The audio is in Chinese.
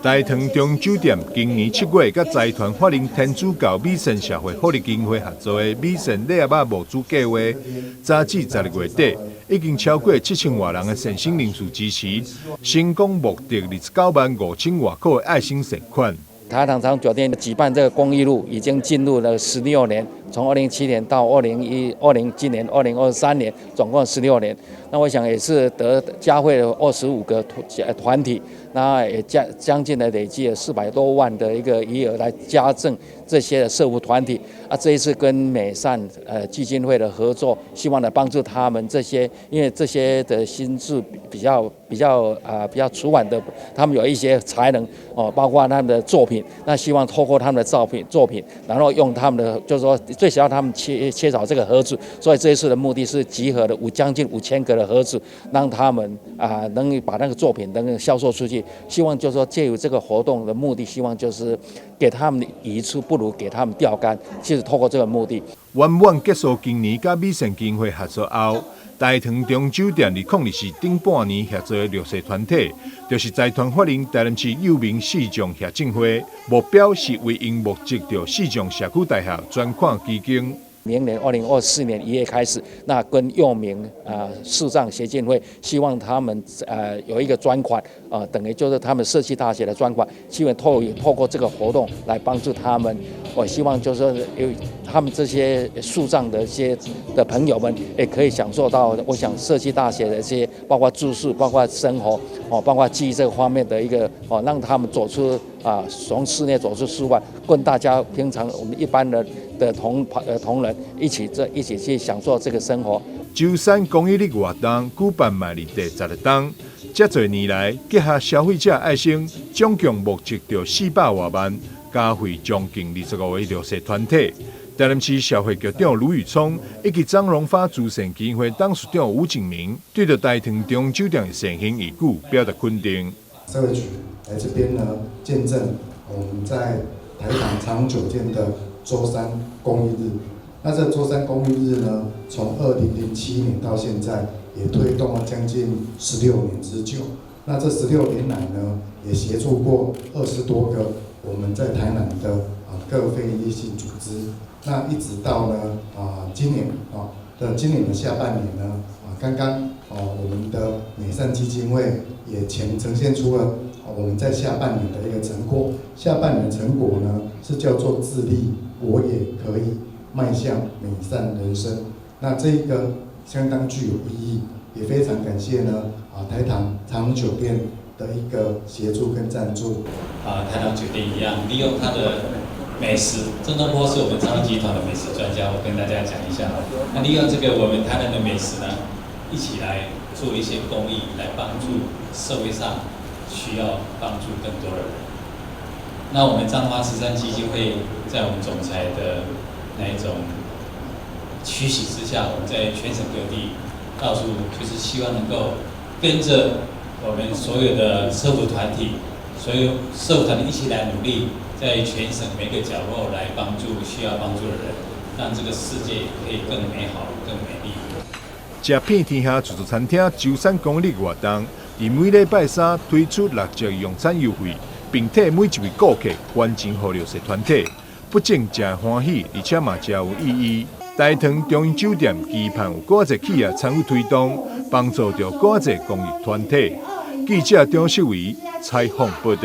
大塘中酒店今年7月，甲财团法人天主教美善社会福利基金会合作的美善礼盒募资计划，早至12月底，已经超过7000多人的善心人数支持，成功募得295000外口的爱心善款。台糖长酒店举办这个公益路已经进入了16年，从2007年到今年2023年，总共16年。那我想也是嘉惠了25个团体，那也将近的累计了400多万的一个余额来家赠这些的社福团体啊。这一次跟美善基金会的合作，希望来帮助他们这些，因为这些的心智比较迟缓的，他们有一些才能哦，包括他们的作品。那希望透过他们的作品，然后用他们的，就是说最少他们切少这个盒子，所以这一次的目的是集合了将近5000个的盒子，让他们能把那个作品能销售出去。希望就是说借由这个活动的目的，希望就是给他们移出不如给他们钓竿，就是透过这个目的。圆满结束今年甲美善基金会合作后。大塘中酒店2024顶半年合作的弱势团体，就是财团法人台南市幼民视障协进会，目标是为因募集到视障社区大学专款基金。明年2024年1月开始，那跟幼民视障协进会，希望他们有一个专款等于就是他们社区大学的专款，希望透过这个活动来帮助他们。我希望就是说他们这些视障的朋友们也可以享受到，我想社区大学的这些包括住宿、包括生活包括记忆这个方面的一个让他们走出从室内走出室外，跟大家平常我们一般的同仁一起去享受这个生活。舟山公益日活动举办迈入第12档，这多年来结合消费者爱心，总共募集到400多万，加惠将近25个弱势团体。台南市社会局长卢宇聪以及张荣发慈善基金会董事长吴景明，对着大塘中酒店的善行义举表达肯定。社会局来这边呢，见证我们在台糖长久店的舟山公益日。那这舟山公益日呢，从2007年到现在，也推动了将近16年之久。那这16年来呢，也协助过20多个我们在台南的各非营利性组织。那一直到呢今年的下半年呢刚刚我们的美善基金会也呈现出了我们在下半年的一个成果。下半年的成果呢是叫做自立，我也可以迈向美善人生。那这一个相当具有意义，也非常感谢呢台糖长久店的一个协助跟赞助。台糖酒店一样，利用它的美食，郑东坡是我们长荣集团的美食专家，我跟大家讲一下。那利用这个我们台南的美食呢，一起来做一些公益，来帮助社会上需要帮助更多的人。那我们彰化慈善基金会在我们总裁的那一种驱使之下，我们在全省各地到处就是希望能够跟着我们所有的社福团体，所有社福团体一起来努力。在全省每个角落来帮助需要帮助的人，让这个世界可以更美好、更美丽。食遍天下自助餐厅舟山公益日活动，以每礼拜3推出60折用餐优惠，并替每一位顾客捐钱给弱势团体，不仅真欢喜，而且嘛真有意义。大塘中央酒店期盼有更多企业参与推动，帮助到更多公益团体。记者张世伟采访报道。